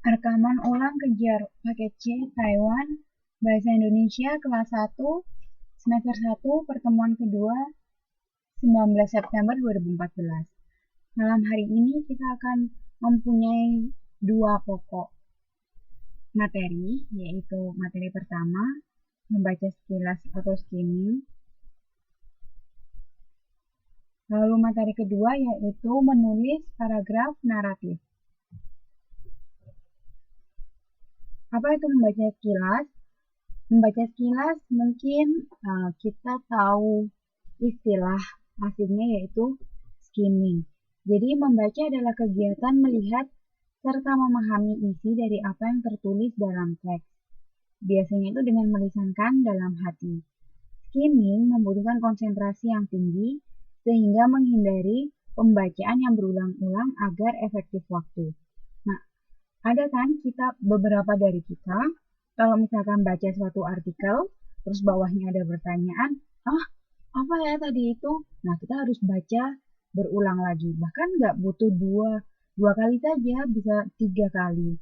Rekaman ulang kejar paket C Taiwan Bahasa Indonesia kelas 1 semester 1 pertemuan kedua 19 September 2014. Malam hari ini kita akan mempunyai dua pokok materi, yaitu materi pertama membaca sekilas atau skimming. Lalu materi kedua yaitu menulis paragraf naratif. Apa itu membaca sekilas? Membaca sekilas mungkin kita tahu istilah aslinya yaitu skimming. Jadi membaca adalah kegiatan melihat serta memahami isi dari apa yang tertulis dalam teks. Biasanya itu dengan melisankan dalam hati. Skimming membutuhkan konsentrasi yang tinggi sehingga menghindari pembacaan yang berulang-ulang agar efektif waktu. Nah, ada kan beberapa dari kita, kalau misalkan baca suatu artikel, terus bawahnya ada pertanyaan, apa ya tadi itu? Nah, kita harus baca berulang lagi. Bahkan nggak butuh dua kali saja, bisa 3 kali.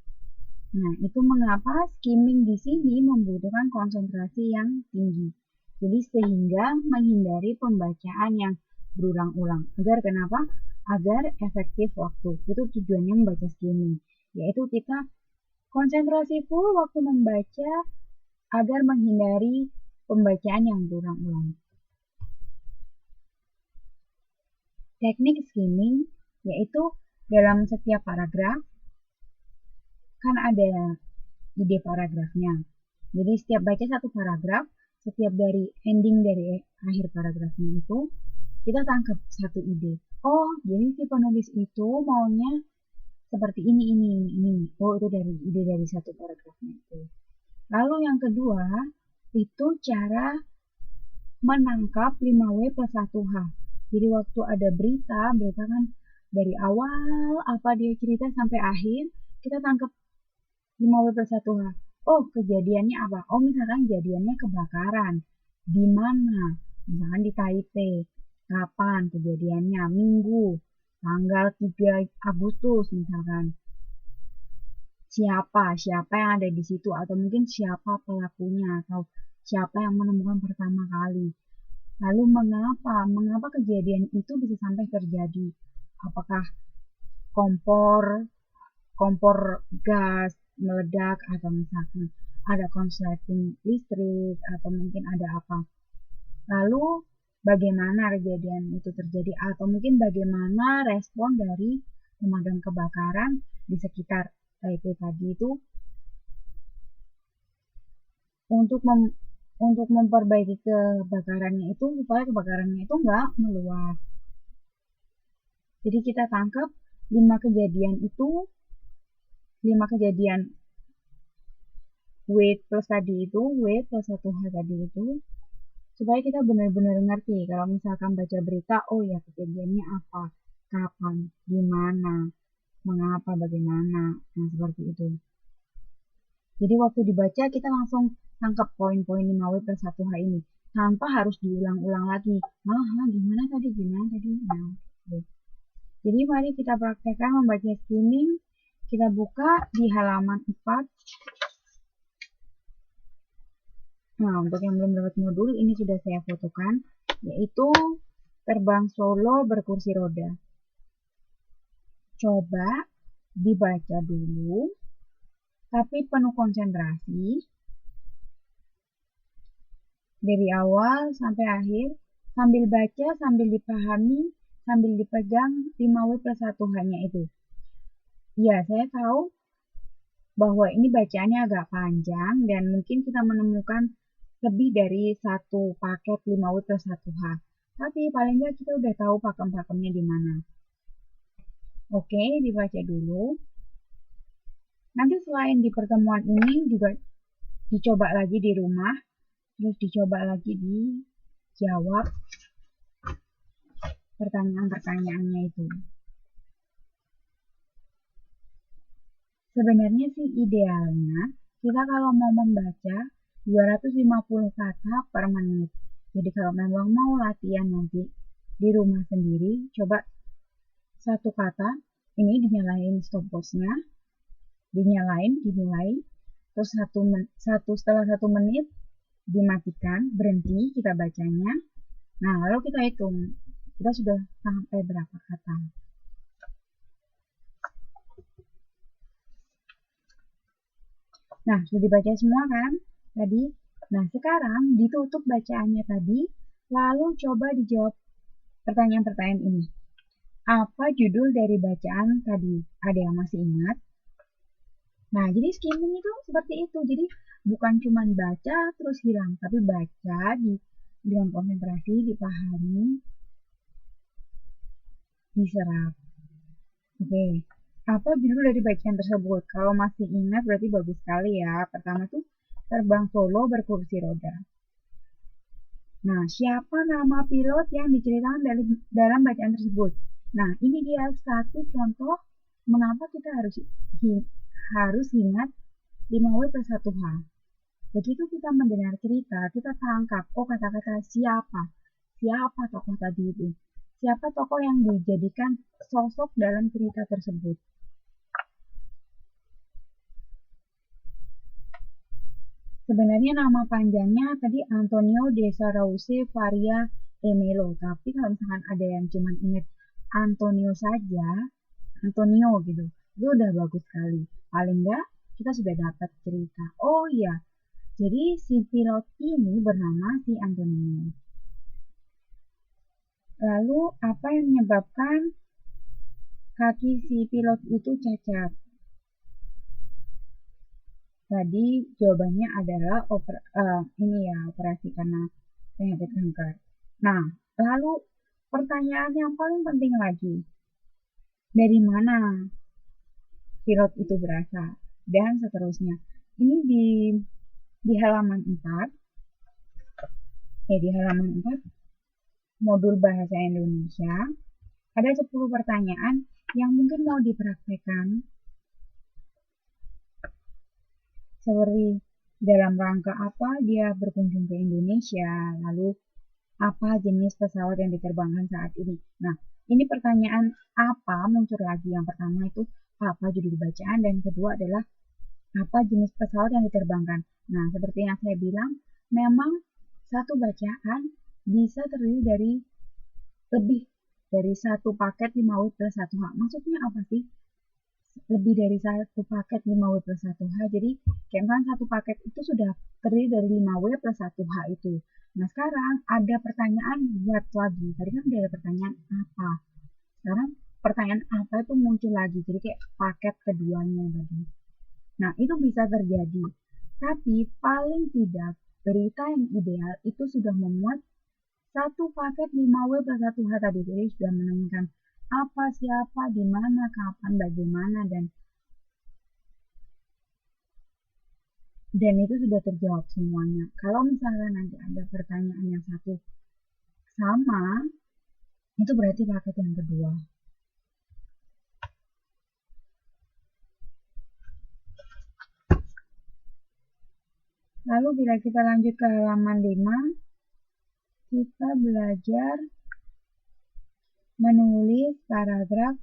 Nah, itu mengapa skimming di sini membutuhkan konsentrasi yang tinggi. Jadi sehingga menghindari pembacaan yang berulang-ulang. Agar kenapa? Agar efektif waktu. Itu tujuannya membaca skimming. Yaitu kita konsentrasi full waktu membaca agar menghindari pembacaan yang berulang-ulang. Teknik skimming yaitu dalam setiap paragraf kan ada ide paragrafnya. Jadi setiap baca satu paragraf, setiap dari ending dari akhir paragrafnya itu, kita tangkap satu ide. Oh, jadi si penulis itu maunya seperti ini. Oh, itu dari ide dari satu paragrafnya itu. Lalu yang kedua, itu cara menangkap 5W plus 1H. Jadi waktu ada berita kan dari awal apa dia cerita sampai akhir, kita tangkap 5W plus 1H. Oh, kejadiannya apa? Oh, misalkan kejadiannya kebakaran. Di mana? Misalkan di Taipei. Kapan kejadiannya? Minggu. Tanggal 3 Agustus misalkan. Siapa yang ada di situ, atau mungkin siapa pelakunya, atau siapa yang menemukan pertama kali. Lalu mengapa kejadian itu bisa sampai terjadi? Apakah kompor gas meledak, atau misalkan ada konsleting listrik, atau mungkin ada apa. Lalu bagaimana kejadian itu terjadi, atau mungkin bagaimana respon dari pemadam kebakaran di sekitar Taipei tadi itu untuk memperbaiki kebakarannya itu, supaya kebakarannya itu nggak meluas. Jadi kita tangkap 5 kejadian W plus 1H tadi itu, supaya kita benar-benar ngerti. Kalau misalkan baca berita, oh ya kejadiannya apa, kapan, di mana, mengapa, bagaimana, nah seperti itu. Jadi waktu dibaca kita langsung tangkap poin-poin 5W plus 1H ini, tanpa harus diulang-ulang lagi. Gimana tadi? Nah, jadi mari kita praktekkan membaca skimming. Kita buka di halaman 4. Nah, untuk yang belum dapat modul, ini sudah saya fotokan, yaitu terbang solo berkursi roda. Coba dibaca dulu, tapi penuh konsentrasi. Dari awal sampai akhir, sambil baca, sambil dipahami, sambil dipegang 5W plus 1H-nya itu. Ya, saya tahu bahwa ini bacaannya agak panjang dan mungkin kita menemukan lebih dari satu paket 5W plus 1H. Tapi paling nggak kita udah tahu pakem-pakemnya di mana. Oke, dibaca dulu. Nanti selain di pertemuan ini juga dicoba lagi di rumah, terus dicoba lagi dijawab pertanyaan-pertanyaannya itu. Sebenarnya sih idealnya kita kalau mau membaca 250 kata per menit. Jadi kalau memang mau latihan nanti di rumah sendiri, coba satu kata ini dinyalain stopwatch-nya, dimulai, terus setelah 1 menit dimatikan, berhenti kita bacanya. Nah, lalu kita hitung kita sudah sampai berapa kata. Nah, sudah dibaca semua kan tadi? Nah, sekarang ditutup bacaannya tadi, lalu coba dijawab pertanyaan-pertanyaan ini. Apa judul dari bacaan tadi? Ada yang masih ingat? Nah, jadi skimming itu seperti itu. Jadi bukan cuma baca terus hilang, tapi baca dengan konsentrasi, dipahami, diserap. Oke. Apa judul dari bacaan tersebut? Kalau masih ingat berarti bagus sekali ya. Pertama tuh terbang solo berkursi roda. Nah, siapa nama pilot yang diceritakan dalam bacaan tersebut? Nah, ini dia satu contoh mengapa kita harus ingat 5W plus 1H. Begitu kita mendengar cerita, kita tangkap, kata-kata siapa tokoh tadi itu, siapa tokoh yang dijadikan sosok dalam cerita tersebut. Sebenarnya nama panjangnya tadi Antonio de Sarauze Faria e Melo, tapi kalau misalkan ada yang cuma ingat Antonio saja, Antonio gitu, itu udah bagus sekali. Paling enggak kita sudah dapat cerita. Oh iya, jadi si pilot ini bernama si Antonio. Lalu apa yang menyebabkan kaki si pilot itu cacat? Tadi jawabannya adalah operasi karena penyakit kanker. Nah, lalu pertanyaan yang paling penting lagi, dari mana pilot itu berasal? Dan seterusnya. Ini di halaman 4, di halaman 4, modul bahasa Indonesia, ada 10 pertanyaan yang mungkin mau dipraktekkan. Seperti dalam rangka apa dia berkunjung ke Indonesia, lalu apa jenis pesawat yang diterbangkan saat ini. Nah, ini pertanyaan apa muncul lagi. Yang pertama itu apa judul bacaan, dan kedua adalah apa jenis pesawat yang diterbangkan. Nah, seperti yang saya bilang, memang satu bacaan bisa terdiri dari lebih dari satu paket 5W plus 1H. Maksudnya apa sih? Lebih dari satu paket 5W plus 1H. Jadi, kayak satu paket itu sudah terdiri dari 5W plus 1H itu. Nah, sekarang ada pertanyaan buat lagi. Tadi kan udah ada pertanyaan apa. Sekarang pertanyaan apa itu muncul lagi. Jadi kayak paket keduanya tadi. Nah, itu bisa terjadi. Tapi paling tidak berita yang ideal itu sudah memuat satu paket 5W plus 1H tadi. Jadi sudah menanyakan apa, siapa, di mana, kapan, bagaimana, dan itu sudah terjawab semuanya. Kalau misalnya nanti ada pertanyaan yang satu sama, itu berarti paket yang kedua. Lalu bila kita lanjut ke halaman 5, kita belajar menulis paragraf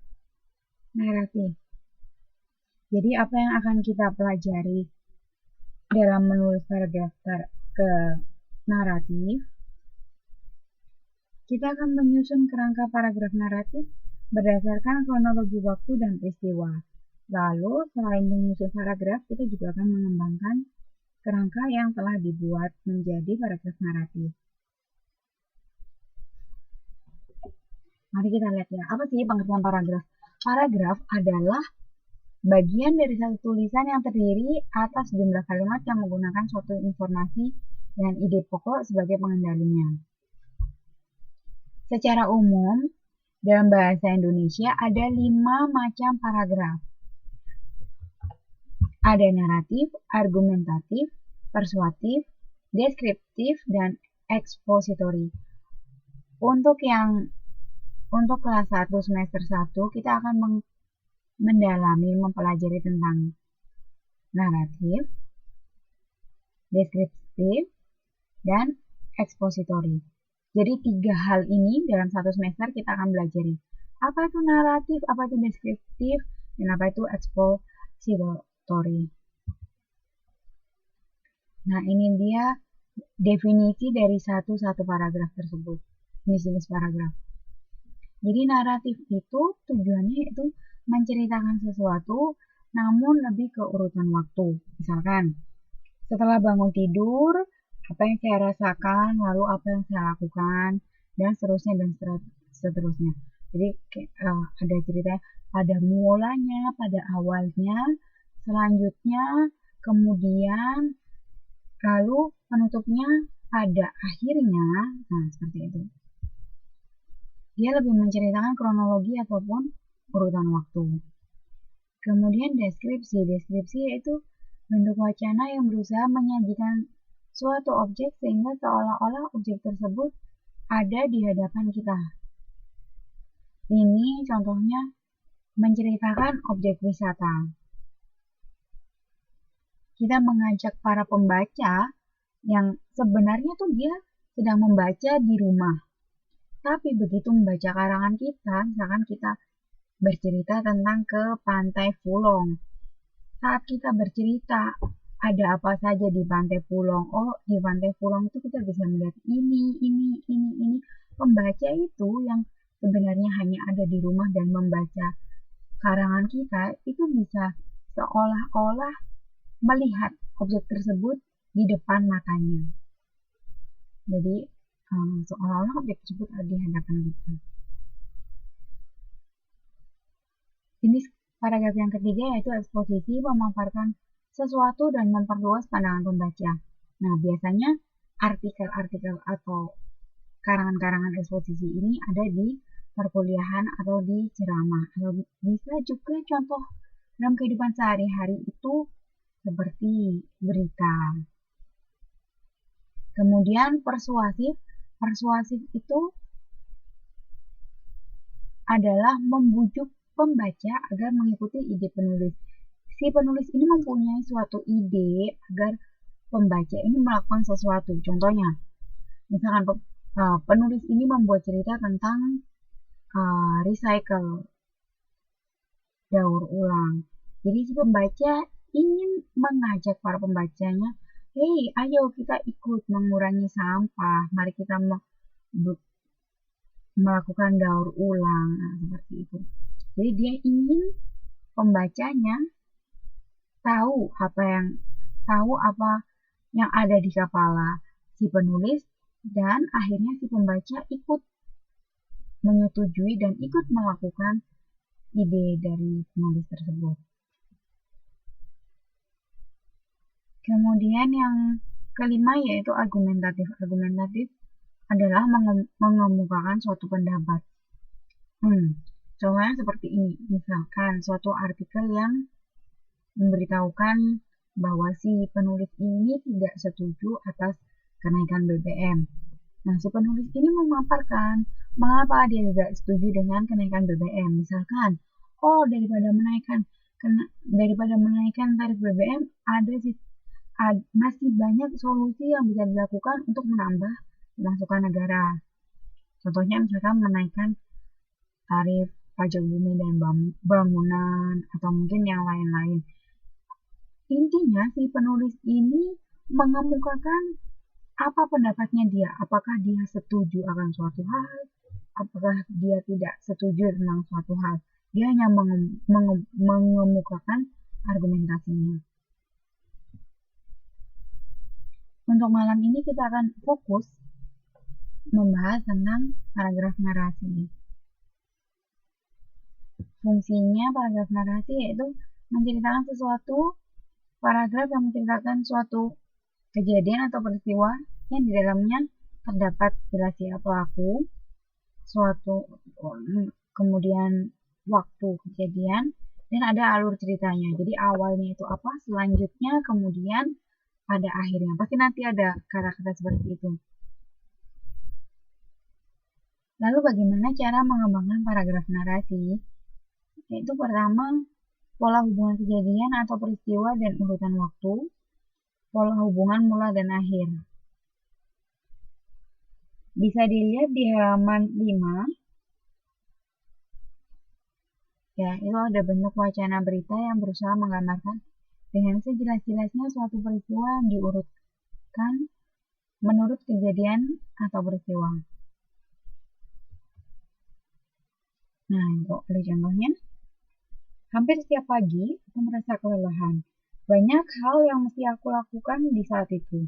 naratif. Jadi apa yang akan kita pelajari dalam menulis paragraf ke naratif? Kita akan menyusun kerangka paragraf naratif berdasarkan kronologi waktu dan peristiwa. Lalu, selain menyusun paragraf, kita juga akan mengembangkan kerangka yang telah dibuat menjadi paragraf naratif. Mari kita lihat ya, apa sih pengertian paragraf? Paragraf adalah bagian dari satu tulisan yang terdiri atas jumlah kalimat yang menggunakan suatu informasi dan ide pokok sebagai pengendalinya. Secara umum, dalam bahasa Indonesia ada 5 macam paragraf. Ada naratif, argumentatif, persuasif, deskriptif, dan ekspositori. Untuk kelas 1 semester 1, kita akan mempelajari tentang naratif, deskriptif, dan ekspositori. Jadi 3 hal ini dalam 1 semester kita akan belajar. Apa itu naratif, apa itu deskriptif, dan apa itu ekspositori. story. Nah, ini dia definisi dari satu paragraf tersebut, jenis-jenis paragraf. Jadi naratif itu tujuannya itu menceritakan sesuatu namun lebih ke urutan waktu. Misalkan, setelah bangun tidur, apa yang saya rasakan, lalu apa yang saya lakukan, dan seterusnya dan seterusnya. Jadi ada cerita pada mulanya, pada awalnya, selanjutnya, kemudian, lalu penutupnya pada akhirnya. Nah, seperti itu. Dia lebih menceritakan kronologi ataupun urutan waktu. Kemudian deskripsi. Deskripsi yaitu bentuk wacana yang berusaha menyajikan suatu objek sehingga seolah-olah objek tersebut ada di hadapan kita. Ini contohnya menceritakan objek wisata. Kita mengajak para pembaca yang sebenarnya tuh dia sedang membaca di rumah. Tapi begitu membaca karangan kita, misalkan kita bercerita tentang ke Pantai Fulong. Saat kita bercerita, ada apa saja di Pantai Fulong. Oh, di Pantai Fulong itu kita bisa melihat ini. Pembaca itu yang sebenarnya hanya ada di rumah dan membaca karangan kita, itu bisa seolah-olah melihat objek tersebut di depan matanya. Jadi, seolah-olah objek tersebut ada di hadapan kita. Jenis paragraf yang ketiga yaitu eksposisi, memaparkan sesuatu dan memperluas pandangan pembaca. Nah, biasanya artikel-artikel atau karangan-karangan eksposisi ini ada di perkuliahan atau di ceramah. Atau bisa juga contoh dalam kehidupan sehari-hari itu seperti berita. Kemudian persuasif. Persuasif itu adalah membujuk pembaca agar mengikuti ide penulis. Si penulis ini mempunyai suatu ide agar pembaca ini melakukan sesuatu. Contohnya, misalkan penulis ini membuat cerita tentang recycle, daur ulang. Jadi si pembaca ingin mengajak para pembacanya, hey, ayo kita ikut mengurangi sampah, mari kita melakukan daur ulang. Nah, seperti itu. Jadi dia ingin pembacanya tahu apa yang ada di kepala si penulis, dan akhirnya si pembaca ikut menyetujui dan ikut melakukan ide dari penulis tersebut. Kemudian yang kelima yaitu argumentatif. Argumentatif adalah mengemukakan suatu pendapat. Contohnya seperti ini. Misalkan suatu artikel yang memberitahukan bahwa si penulis ini tidak setuju atas kenaikan BBM. Nah, si penulis ini memaparkan mengapa dia tidak setuju dengan kenaikan BBM. Misalkan, daripada menaikkan tarif BBM, masih banyak solusi yang bisa dilakukan untuk menambah pemasukan negara. Contohnya misalkan menaikkan tarif pajak bumi dan bangunan atau mungkin yang lain-lain. Intinya si penulis ini mengemukakan apa pendapatnya dia, apakah dia setuju akan suatu hal, apakah dia tidak setuju tentang suatu hal. Dia hanya mengemukakan argumentasinya. Untuk malam ini kita akan fokus membahas tentang paragraf narasi. Fungsinya paragraf narasi yaitu menceritakan sesuatu, paragraf yang menceritakan suatu kejadian atau peristiwa yang di dalamnya terdapat jelasnya pelaku, kemudian waktu kejadian, dan ada alur ceritanya. Jadi awalnya itu apa, selanjutnya, kemudian pada akhirnya. Pasti nanti ada kata-kata seperti itu. Lalu bagaimana cara mengembangkan paragraf narasi? Yaitu pertama, pola hubungan kejadian atau peristiwa dan urutan waktu, pola hubungan mula dan akhir. Bisa dilihat di halaman 5. Ya, itu ada bentuk wacana berita yang berusaha menggambarkan dengan sejelas-jelasnya suatu peristiwa diurutkan menurut kejadian atau peristiwa. Nah, untuk contohnya, hampir setiap pagi aku merasa kelelahan. Banyak hal yang mesti aku lakukan di saat itu.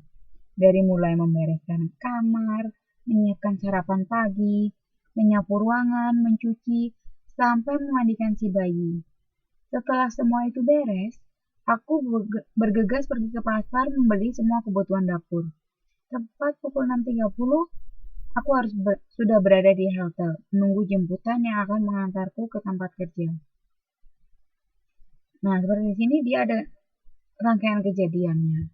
Dari mulai membereskan kamar, menyiapkan sarapan pagi, menyapu ruangan, mencuci, sampai memandikan si bayi. Setelah semua itu beres, aku bergegas pergi ke pasar membeli semua kebutuhan dapur. Tepat pukul 6.30, aku harus sudah berada di halte, menunggu jemputan yang akan mengantarku ke tempat kerja. Nah, seperti di sini dia ada rangkaian kejadiannya.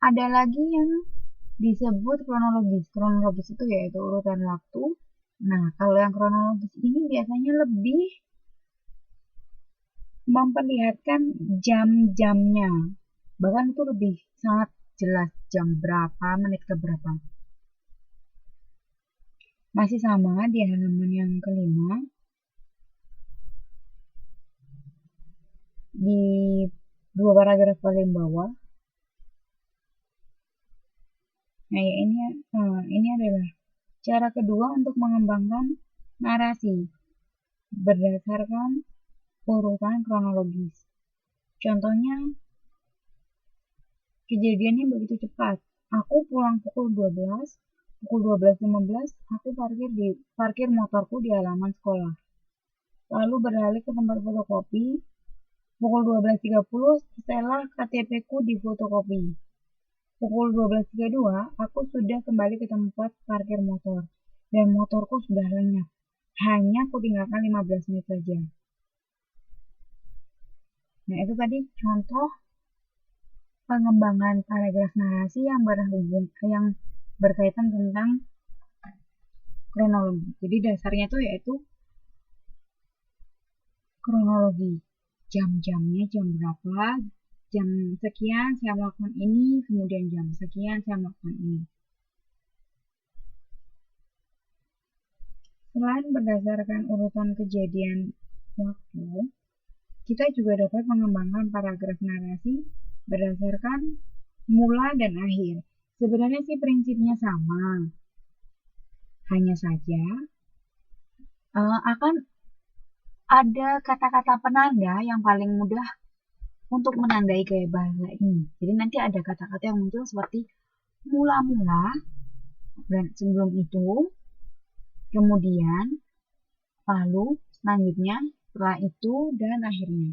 Ada lagi yang disebut kronologis. Kronologis itu yaitu urutan waktu. Nah, kalau yang kronologis ini biasanya lebih memperlihatkan jam-jamnya. Bahkan itu lebih sangat jelas jam berapa, menit ke berapa. Masih sama di halaman yang kelima. Di 2 paragraf paling bawah. Nah, ini adalah cara kedua untuk mengembangkan narasi berdasarkan urutan kronologis. Contohnya, kejadiannya begitu cepat. Aku pulang pukul 12, pukul 12.15 aku parkir motorku di halaman sekolah. Lalu beralih ke tempat fotokopi. Pukul 12.30 setelah KTP-ku di fotokopi. Pukul 12.32 aku sudah kembali ke tempat parkir motor dan motorku sudah lenyap. Hanya aku tinggalkan 15 menit saja. Nah, itu tadi contoh pengembangan paragraf narasi yang berkaitan tentang kronologi. Jadi dasarnya itu yaitu kronologi. Jam-jamnya jam berapa, jam sekian saya melakukan ini, kemudian jam sekian saya melakukan ini. Selain berdasarkan urutan kejadian waktu, kita juga dapat mengembangkan paragraf narasi berdasarkan mula dan akhir. Sebenarnya sih prinsipnya sama. Hanya saja akan ada kata-kata penanda yang paling mudah untuk menandai gaya bahasa ini. Jadi nanti ada kata-kata yang muncul seperti mula-mula, dan sebelum itu, kemudian, lalu, selanjutnya, setelah itu, dan akhirnya.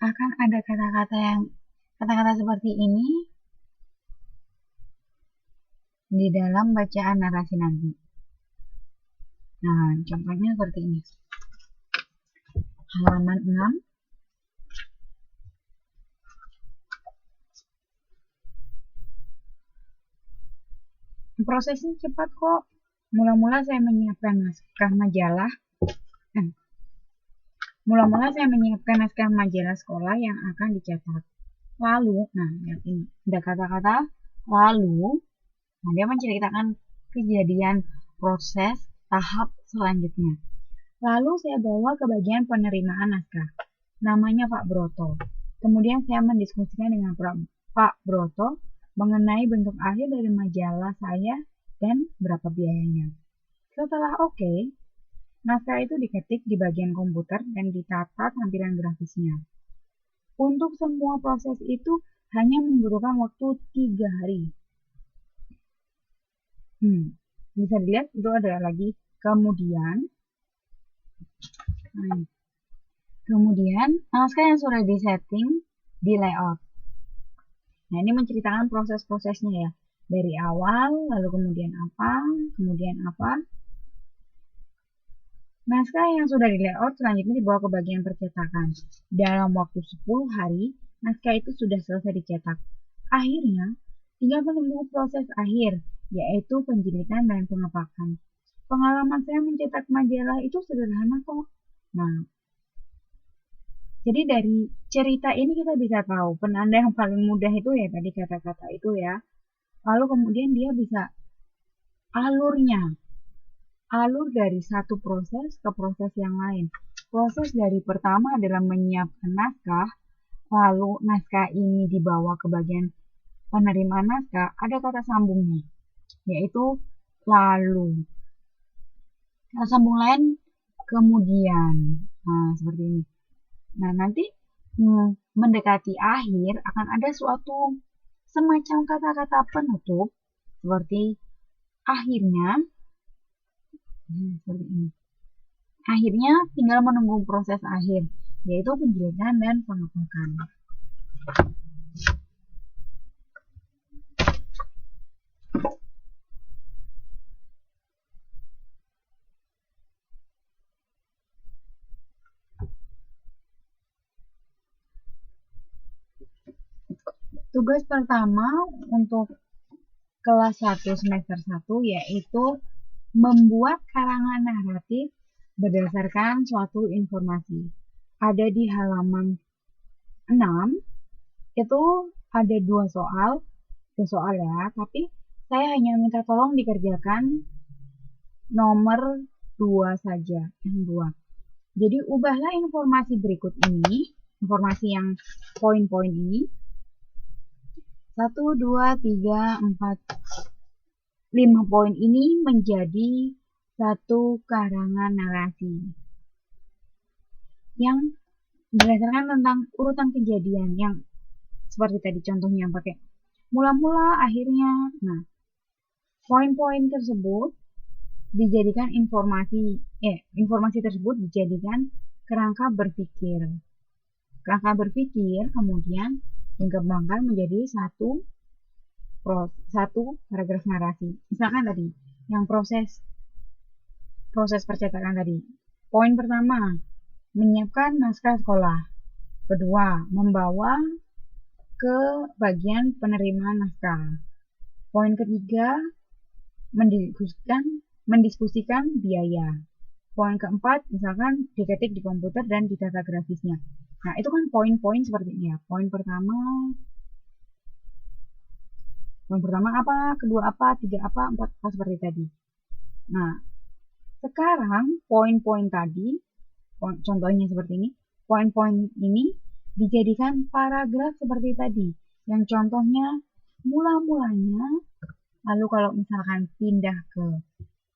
Akan ada kata-kata seperti ini di dalam bacaan narasi nanti. Nah, contohnya seperti ini. Halaman 6. Prosesnya cepat kok. Mula-mula saya menyiapkan naskah majalah sekolah yang akan dicetak. Lalu, nah lihat ini, ada kata-kata lalu. Nah, dia menceritakan kejadian proses tahap selanjutnya. Lalu saya bawa ke bagian penerimaan naskah. Namanya Pak Broto. Kemudian saya mendiskusikan dengan Pak Broto mengenai bentuk akhir dari majalah saya dan berapa biayanya. Setelah oke, naskah itu diketik di bagian komputer dan ditata tampilan grafisnya. Untuk semua proses itu hanya membutuhkan waktu 3 hari. Bisa dilihat itu ada lagi kemudian. Kemudian naskah yang sudah disetting di layout. Nah, ini menceritakan proses-prosesnya ya. Dari awal, lalu kemudian apa, kemudian apa. Naskah yang sudah di layout selanjutnya dibawa ke bagian percetakan. Dalam waktu 10 hari, naskah itu sudah selesai dicetak. Akhirnya, tinggal menunggu proses akhir, yaitu penjilitan dan pengepakan. Pengalaman saya mencetak majalah itu sederhana kok. Nah, jadi dari cerita ini kita bisa tahu penanda yang paling mudah itu ya tadi kata-kata itu ya. Lalu kemudian dia bisa alur dari satu proses ke proses yang lain. Proses dari pertama adalah menyiapkan naskah, lalu naskah ini dibawa ke bagian penerimaan naskah, ada kata sambungnya, yaitu lalu. Kata sambung lain kemudian. Nah, seperti ini. Nah, nanti mendekati akhir akan ada suatu semacam kata-kata penutup seperti akhirnya. Seperti ini. Akhirnya tinggal menunggu proses akhir, yaitu penjelasan dan pengapakan. Tugas pertama untuk kelas 1 semester 1 yaitu membuat karangan naratif berdasarkan suatu informasi. Ada di halaman 6, itu ada dua soal ya, tapi saya hanya minta tolong dikerjakan nomor 2 saja, yang 2. Jadi ubahlah informasi berikut ini, informasi yang poin-poin ini, 1, 2, 3, 4, 5 poin ini menjadi satu karangan narasi yang berdasarkan tentang urutan kejadian yang seperti tadi contohnya pakai mula-mula, akhirnya. Nah, poin-poin tersebut dijadikan informasi tersebut dijadikan kerangka berpikir. Kerangka berpikir kemudian dikembangkan menjadi satu paragraf narasi. Misalkan tadi yang proses percetakan tadi. Poin pertama, menyiapkan naskah sekolah. Kedua, membawa ke bagian penerimaan naskah. Poin ketiga, mendiskusikan biaya. Poin keempat, misalkan diketik di komputer dan ditata grafisnya. Nah, itu kan poin-poin seperti ini ya. Poin pertama apa, kedua apa, tiga apa, empat apa, seperti tadi. Nah, sekarang poin-poin tadi, contohnya seperti ini, poin-poin ini dijadikan paragraf seperti tadi, yang contohnya mula-mulanya, lalu kalau misalkan pindah ke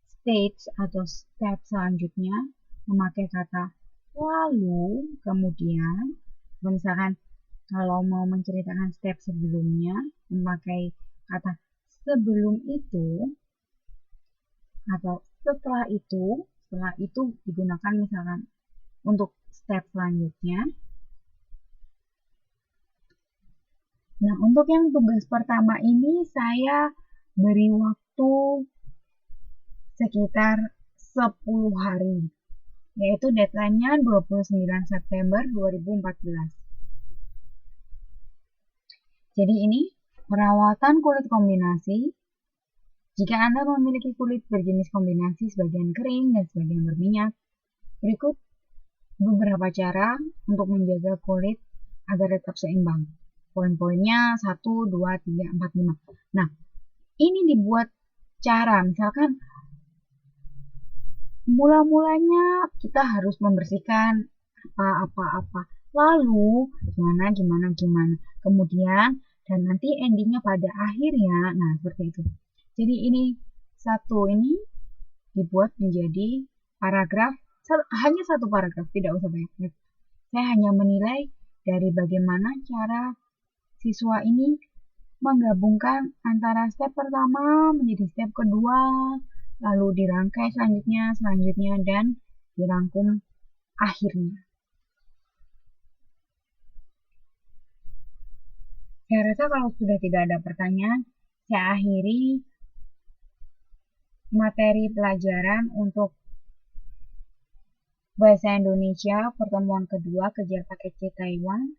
stage atau step selanjutnya, memakai kata lalu, kemudian, misalkan kalau mau menceritakan step sebelumnya, memakai kata sebelum itu, atau setelah itu digunakan misalkan untuk step selanjutnya. Nah, untuk yang tugas pertama ini saya beri waktu sekitar 10 hari, yaitu deadline-nya 29 September 2014. Jadi ini perawatan kulit kombinasi. Jika Anda memiliki kulit berjenis kombinasi sebagian kering dan sebagian berminyak, berikut beberapa cara untuk menjaga kulit agar tetap seimbang. Poin-poinnya 1, 2, 3, 4, 5. Nah, ini dibuat cara, misalkan mula-mulanya kita harus membersihkan apa-apa. Lalu gimana. Kemudian dan nanti endingnya pada akhirnya. Nah, seperti itu. Jadi ini dibuat menjadi paragraf, hanya satu paragraf, tidak usah banyak. Saya hanya menilai dari bagaimana cara siswa ini menggabungkan antara step pertama menjadi step kedua, lalu dirangkai selanjutnya, dan dirangkum akhirnya. Saya rasa kalau sudah tidak ada pertanyaan, saya akhiri materi pelajaran untuk Bahasa Indonesia pertemuan kedua kejar paket C Taiwan.